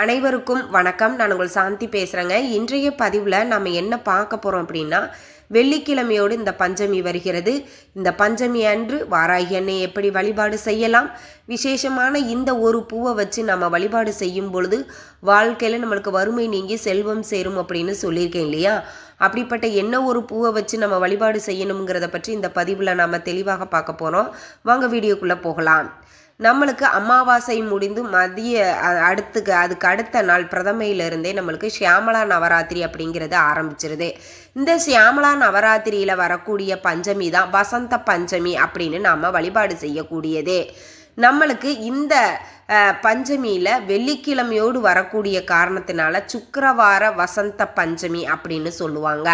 அனைவருக்கும் வணக்கம். நான் உங்கள் சாந்தி பேசுகிறேங்க. இன்றைய பதிவில் நம்ம என்ன பார்க்க போகிறோம் அப்படின்னா, வெள்ளிக்கிழமையோடு இந்த பஞ்சமி வருகிறது. இந்த பஞ்சமி அன்று வாராகி அன்னை எப்படி வழிபாடு செய்யலாம், விசேஷமான இந்த ஒரு பூவை வச்சு நம்ம வழிபாடு செய்யும் பொழுது வாழ்க்கையில் நம்மளுக்கு வறுமை நீங்கி செல்வம் சேரும் அப்படின்னு சொல்லியிருக்கேன் இல்லையா? அப்படிப்பட்ட என்ன ஒரு பூவை வச்சு நம்ம வழிபாடு செய்யணுங்கிறத பற்றி இந்த பதிவில் நாம் தெளிவாக பார்க்க போகிறோம். வாங்க வீடியோக்குள்ளே போகலாம். நம்மளுக்கு அமாவாசை முடிந்து மதிய அதுக்கு அடுத்த நாள் பிரதமையிலிருந்தே நம்மளுக்கு ஷியாமலா நவராத்திரி அப்படிங்கிறது ஆரம்பிச்சிருது. இந்த ஷியாமலா நவராத்திரியில் வரக்கூடிய பஞ்சமி தான் வசந்த பஞ்சமி அப்படின்னு நாம் வழிபாடு செய்யக்கூடியதே. நம்மளுக்கு இந்த பஞ்சமியில் வெள்ளிக்கிழமையோடு வரக்கூடிய காரணத்தினால சுக்கிரவார வசந்த பஞ்சமி அப்படின்னு சொல்லுவாங்க.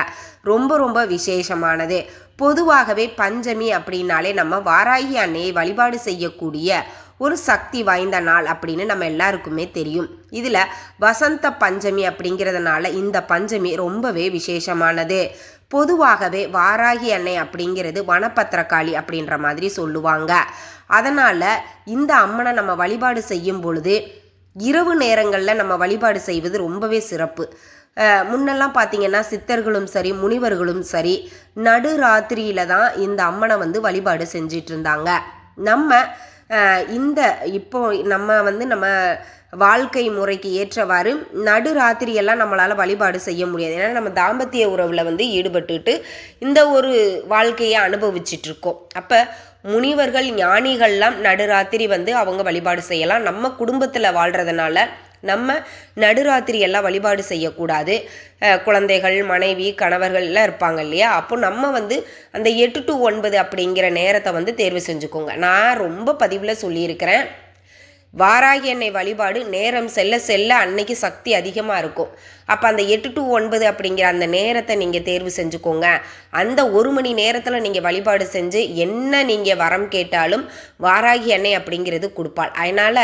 ரொம்ப ரொம்ப விசேஷமானது. பொதுவாகவே பஞ்சமி அப்படின்னாலே நம்ம வாராகி அன்னையை வழிபாடு செய்யக்கூடிய ஒரு சக்தி வாய்ந்த நாள் அப்படின்னு நம்ம எல்லாருக்குமே தெரியும். இதில் வசந்த பஞ்சமி அப்படிங்கிறதுனால இந்த பஞ்சமி ரொம்பவே விசேஷமானது. பொதுவாகவே வாராகி அன்னை அப்படிங்கிறது வனபத்திரகாளி அப்படின்ற மாதிரி சொல்லுவாங்க. அதனால் இந்த அம்மனை நம்ம வழிபாடு செய்யும் பொழுது இரவு நேரங்களில் நம்ம வழிபாடு செய்வது ரொம்பவே சிறப்பு. முன்னெல்லாம் பார்த்திங்கன்னா சித்தர்களும் சரி முனிவர்களும் சரி நடுராத்திரியில தான் இந்த அம்மனை வழிபாடு செஞ்சிட்டு இருந்தாங்க. நம்ம இப்போ நம்ம வாழ்க்கை முறைக்கு ஏற்றவாறு நடுராத்திரியெல்லாம் நம்மளால் வழிபாடு செய்ய முடியாது. ஏன்னா நம்ம தாம்பத்திய உறவில் ஈடுபட்டுட்டு இந்த ஒரு வாழ்க்கையை அனுபவிச்சிட்ருக்கோம். அப்போ முனிவர்கள் ஞானிகள்லாம் நடுராத்திரி அவங்க வழிபாடு செய்யலாம். நம்ம குடும்பத்தில் வாழ்கிறதுனால நம்ம நடுராத்திரி எல்லாம் வழிபாடு செய்யக்கூடாது. குழந்தைகள் மனைவி கணவர்கள் எல்லாம் இருப்பாங்க இல்லையா? அப்போ நம்ம அந்த 8 to 9 அப்படிங்கிற நேரத்தை தேர்வு செஞ்சுக்கோங்க. நான் ரொம்ப பதிவில் சொல்லியிருக்கிறேன், வாராகி அன்னை வழிபாடு நேரம் செல்ல செல்ல அன்னைக்கு சக்தி அதிகமாக இருக்கும். அப்போ அந்த 8 to 9 அப்படிங்கிற அந்த நேரத்தை நீங்கள் தேர்வு செஞ்சுக்கோங்க. அந்த 1 மணி நேரத்தில் நீங்கள் வழிபாடு செஞ்சு என்ன நீங்கள் வரம் கேட்டாலும் வாராகி அன்னை அப்படிங்கிறது கொடுப்பாள். அதனால்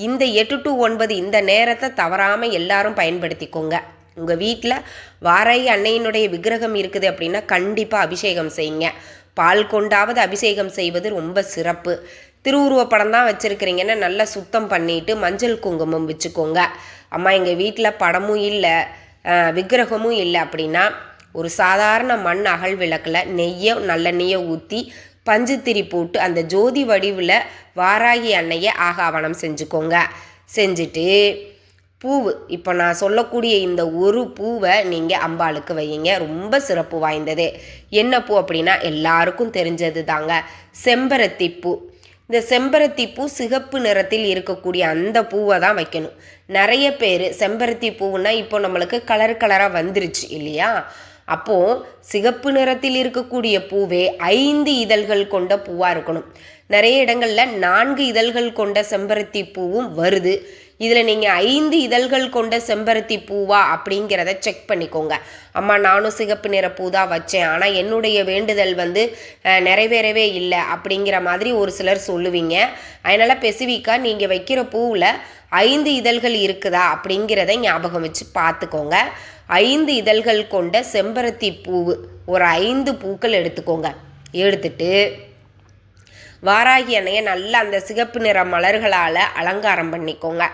இந்த 8 to 9 இந்த நேரத்தை தவறாமல் எல்லாரும் பயன்படுத்திக்கோங்க. உங்கள் வீட்டில் வாராகி அன்னையினுடைய விக்கிரகம் இருக்குது அப்படின்னா கண்டிப்பாக அபிஷேகம் செய்யுங்க. பால் கொண்டாவது அபிஷேகம் செய்வது ரொம்ப சிறப்பு. திருவுருவ படம் தான் வச்சுருக்கிறீங்கன்னா நல்லா சுத்தம் பண்ணிவிட்டு மஞ்சள் குங்குமம் வச்சுக்கோங்க. அம்மா எங்கள் வீட்டில் படமும் இல்லை விக்கிரகமும் இல்லை அப்படின்னா ஒரு சாதாரண மண் அகல் விளக்கில் நல்லெண்ணெயை ஊற்றி பஞ்சுத்திரி போட்டு அந்த ஜோதி வடிவில் வாராகி அன்னையை ஆகாவனம் செஞ்சுக்கோங்க. செஞ்சுட்டு பூவு, இப்போ நான் சொல்லக்கூடிய இந்த ஒரு பூவை நீங்கள் அம்பாளுக்கு வையுங்க. ரொம்ப சிறப்பு வாய்ந்தது. என்ன பூ அப்படின்னா எல்லாருக்கும் தெரிஞ்சது தாங்க, செம்பருத்தி பூ. இந்த செம்பருத்தி பூ சிகப்பு நிறத்தில் இருக்கக்கூடிய அந்த பூவை தான் வைக்கணும். நிறைய பேர் செம்பருத்தி பூவுன்னா இப்போ நம்மளுக்கு கலராக வந்துருச்சு இல்லையா? அப்போது சிகப்பு நிறத்தில் இருக்கக்கூடிய பூவே 5 இதழ்கள் கொண்ட பூவாக இருக்கணும். நிறைய இடங்களில் 4 இதழ்கள் கொண்ட செம்பருத்தி பூவும் வருது. இதில் நீங்கள் 5 இதழ்கள் கொண்ட செம்பருத்தி பூவா அப்படிங்கிறத செக் பண்ணிக்கோங்க. அம்மா நானும் சிகப்பு நிற பூ தான் வச்சேன், ஆனால் என்னுடைய வேண்டுதல் நிறைவேறவே இல்லை அப்படிங்கிற மாதிரி ஒரு சிலர் சொல்லுவீங்க. அதனால் ஸ்பெசிஃபிக்காக நீங்கள் வைக்கிற பூவில் 5 இதழ்கள் இருக்குதா அப்படிங்கிறத ஞாபகம் வச்சு பார்த்துக்கோங்க. 5 இதழ்கள் கொண்ட செம்பருத்தி பூவு ஒரு 5 பூக்கள் எடுத்துக்கோங்க. எடுத்துட்டு வாராகி அன்னையை நல்லா அந்த சிகப்பு நிற மலர்களால் அலங்காரம் பண்ணிக்கோங்க.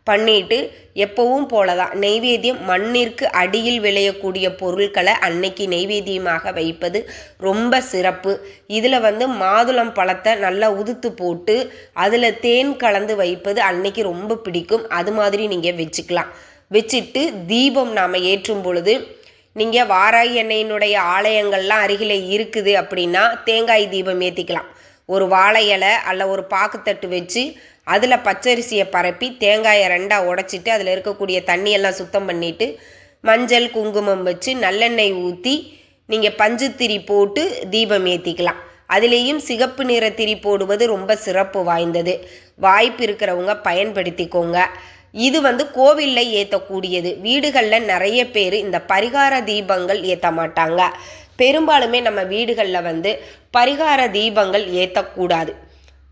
பண்ணிட்டு எப்பவும் போல தான் நெய்வேத்தியம் மண்ணிற்கு அடியில் விளையக்கூடிய பொருட்களை அன்னைக்கு நெய்வேத்தியமாக வைப்பது ரொம்ப சிறப்பு. இதில் மாதுளம் பழத்தை நல்லா உதுத்து போட்டு அதில் தேன் கலந்து வைப்பது அன்னைக்கு ரொம்ப பிடிக்கும். அது மாதிரி நீங்கள் வச்சுக்கலாம். வச்சுட்டு தீபம் நாம் ஏற்றும் பொழுது நீங்கள் வாராகி அன்னையினுடைய ஆலயங்கள்லாம் அருகில் இருக்குது அப்படின்னா தேங்காய் தீபம் ஏற்றிக்கலாம். ஒரு வாழை இலை அல்ல ஒரு பாக்குத்தட்டு வச்சு அதில் பச்சரிசியை பரப்பி தேங்காயை 2ஆக உடைச்சிட்டு அதில் இருக்கக்கூடிய தண்ணியெல்லாம் சுத்தம் பண்ணிவிட்டு மஞ்சள் குங்குமம் வச்சு நல்லெண்ணெய் ஊற்றி நீங்கள் பஞ்சுத்திரி போட்டு தீபம் ஏற்றிக்கலாம். அதுலேயும் சிகப்பு நிற திரி போடுவது ரொம்ப சிறப்பு வாய்ந்தது. வாய்ப்பு இருக்கிறவங்க பயன்படுத்திக்கோங்க. இது கோவிலில் ஏற்றக்கூடியது. வீடுகளில் நிறைய பேர் இந்த பரிகார தீபங்கள் ஏற்ற மாட்டாங்க. பெரும்பாலுமே நம்ம வீடுகளில் பரிகார தீபங்கள் ஏற்றக்கூடாது.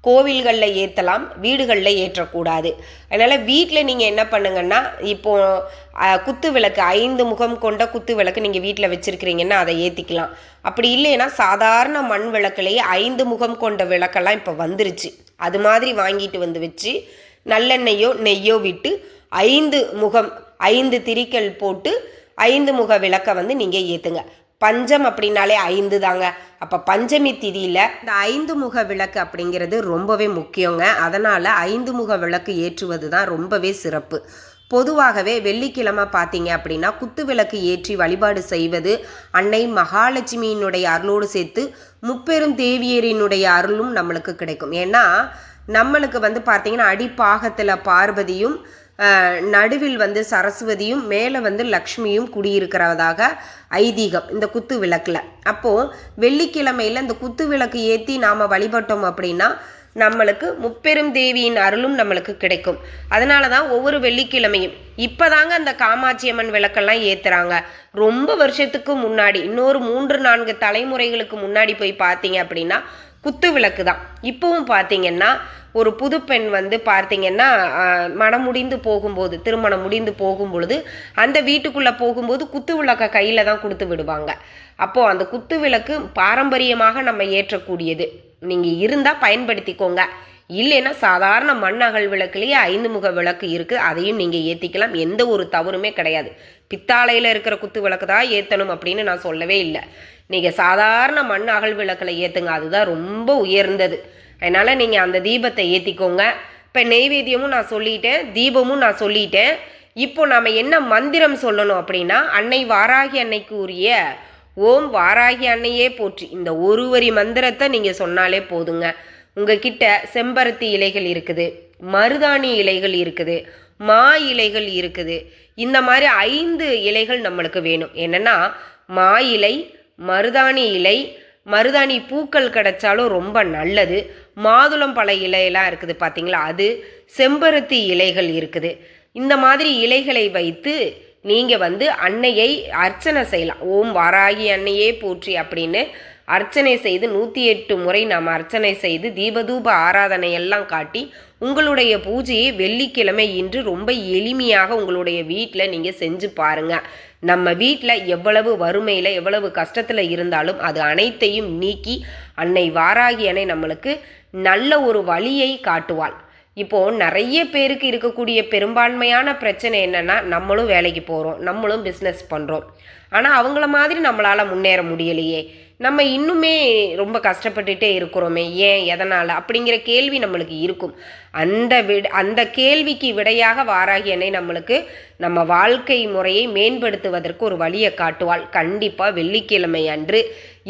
கோவில்களில் ஏற்றலாம், வீடுகளில் ஏற்றக்கூடாது. அதனால் வீட்டில் நீங்கள் என்ன பண்ணுங்கன்னா, இப்போது குத்து விளக்கு 5 முகம் கொண்ட குத்து விளக்கு நீங்கள் வீட்டில் வச்சுருக்கிறீங்கன்னா அதை ஏற்றிக்கலாம். அப்படி இல்லைன்னா சாதாரண மண் விளக்குலேயே 5 முகம் கொண்ட விளக்கெல்லாம் இப்போ வந்துருச்சு. அது மாதிரி வாங்கிட்டு வச்சு நல்லெண்ணெய்யோ நெய்யோ விட்டு 5 முகம் 5 திரிக்கல் போட்டு 5 முக விளக்கை வந்து நீங்கள் ஏற்றுங்க. பஞ்சம் அப்படின்னாலே 5 தாங்க. அப்போ பஞ்சமி திதியில் இந்த 5 முக விளக்கு அப்படிங்கிறது ரொம்பவே முக்கியங்க. அதனால் 5 முக விளக்கு ஏற்றுவது தான் ரொம்பவே சிறப்பு. பொதுவாகவே வெள்ளிக்கிழமை பார்த்தீங்க அப்படின்னா குத்து விளக்கு ஏற்றி வழிபாடு செய்வது அன்னை மகாலட்சுமியினுடைய அருளோடு சேர்த்து முப்பெரும் தேவியரினுடைய அருளும் நம்மளுக்கு கிடைக்கும். ஏன்னா நம்மளுக்கு வந்து பார்த்தீங்கன்னா அடிப்பாகத்தில் பார்வதியும் நடுவில் வந்து சரஸ்வதியும் மேலே வந்து லக்ஷ்மியும் குடியிருக்கிறதாக ஐதீகம் இந்த குத்து விளக்கில். அப்போது வெள்ளிக்கிழமையில் இந்த குத்து விளக்கு ஏற்றி நாம் வழிபட்டோம் அப்படின்னா நம்மளுக்கு முப்பெரும் தேவியின் அருளும் நம்மளுக்கு கிடைக்கும். அதனால தான் ஒவ்வொரு வெள்ளிக்கிழமையும் இப்போ தாங்க அந்த காமாட்சி அம்மன் விளக்கெல்லாம் ஏற்றுறாங்க. ரொம்ப வருஷத்துக்கு முன்னாடி இன்னொரு 3-4 தலைமுறைகளுக்கு முன்னாடி போய் பார்த்தீங்க அப்படின்னா குத்து விளக்கு தான். இப்போவும் பார்த்தீங்கன்னா ஒரு புது பெண் வந்து பார்த்தீங்கன்னா மனம் முடிந்து போகும்போது திருமணம் முடிந்து போகும்பொழுது அந்த வீட்டுக்குள்ளே போகும்போது குத்து விளக்கை கையில் தான் கொடுத்து விடுவாங்க. அப்போது அந்த குத்து விளக்கு பாரம்பரியமாக நம்ம ஏற்றக்கூடியது. நீங்கள் இருந்தால் பயன்படுத்திக்கோங்க. இல்லைன்னா சாதாரண மண் அகல் விளக்குலேயே 5 முக விளக்கு இருக்குது, அதையும் நீங்கள் ஏற்றிக்கலாம். எந்த ஒரு தவறுமே கிடையாது. பித்தாளையில் இருக்கிற குத்து விளக்கு தான் ஏற்றணும் அப்படின்னு நான் சொல்லவே இல்லை. நீங்கள் சாதாரண மண் அகல் விளக்கில் ஏற்றுங்க, அதுதான் ரொம்ப உயர்ந்தது. அதனால் நீங்கள் அந்த தீபத்தை ஏற்றிக்கோங்க. இப்போ நெய்வேத்தியமும் நான் சொல்லிட்டேன், தீபமும் நான் சொல்லிட்டேன். இப்போ நாம் என்ன மந்திரம் சொல்லணும் அப்படின்னா அன்னை வாராகி அன்னைக்கு உரிய ஓம் வாராகி அன்னையே போற்றி இந்த ஒரு வரி மந்திரத்தை நீங்கள் சொன்னாலே போதுங்க. உங்ககிட்ட செம்பருத்தி இலைகள் இருக்குது, மருதாணி இலைகள் இருக்குது, மா இலைகள் இருக்குது. இந்த மாதிரி 5 இலைகள் நம்மளுக்கு வேணும். என்னென்னா மா இலை, மருதாணி இலை, மருதாணி பூக்கள் கிடைச்சாலும் ரொம்ப நல்லது. மாதுளம் பழ இலையெல்லாம் இருக்குது பார்த்தீங்களா, அது செம்பருத்தி இலைகள் இருக்குது. இந்த மாதிரி இலைகளை வைத்து நீங்கள் வந்து அன்னையை அர்ச்சனை செய்யலாம். ஓம் வாராகி அன்னையே போற்றி அப்படின்னு அர்ச்சனை செய்து 108 முறை நாம் அர்ச்சனை செய்து தீபதூப ஆராதனை எல்லாம் காட்டி உங்களுடைய பூஜையை வெள்ளிக்கிழமை இன்று ரொம்ப எளிமையாக உங்களுடைய வீட்டில் நீங்கள் செஞ்சு பாருங்கள். நம்ம வீட்டில் எவ்வளவு வறுமையில் எவ்வளவு கஷ்டத்தில் இருந்தாலும் அது அனைத்தையும் நீக்கி அன்னை வாராகி அன்னை நம்மளுக்கு நல்ல ஒரு வழியை காட்டுவாள். இப்போது நிறைய பேருக்கு இருக்கக்கூடிய பெரும்பான்மையான பிரச்சனை என்னென்னா நம்மளும் வேலைக்கு போகிறோம், நம்மளும் பிஸ்னஸ் பண்ணுறோம், ஆனால் அவங்கள மாதிரி நம்மளால் முன்னேற முடியலையே, நம்ம இன்னுமே ரொம்ப கஷ்டப்பட்டுட்டே இருக்கிறோமே, ஏன் எதனால் அப்படிங்கிற கேள்வி நம்மளுக்கு இருக்கும். அந்த கேள்விக்கு விடையாக வாராகி அன்னை நம்மளுக்கு நம்ம வாழ்க்கை முறையை மேம்படுத்துவதற்கு ஒரு வழியை காட்டுவாள். கண்டிப்பாக வெள்ளிக்கிழமை அன்று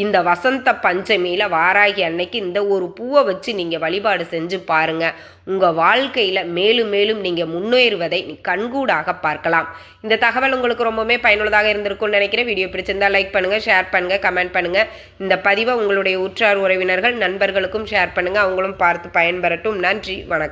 இந்த வசந்த பஞ்சமியில் வாராகி அன்னைக்கு இந்த ஒரு பூவை வச்சு நீங்கள் வழிபாடு செஞ்சு பாருங்கள். உங்கள் வாழ்க்கையில் மேலும் மேலும் நீங்கள் முன்னேறுவதை கண்கூடாக பார்க்கலாம். இந்த தகவல் உங்களுக்கு ரொம்பவுமே பயனுள்ளதாக இருந்திருக்கும்னு நினைக்கிறேன். வீடியோ பிடிச்சிருந்தால் லைக் பண்ணுங்கள், ஷேர் பண்ணுங்கள், கமெண்ட் பண்ணுங்கள். இந்த பதிவை உங்களுடைய உற்றார் உறவினர்கள் நண்பர்களுக்கும் ஷேர் பண்ணுங்கள். அவங்களும் பார்த்து பயன்பெறட்டும். நன்றி, வணக்கம்.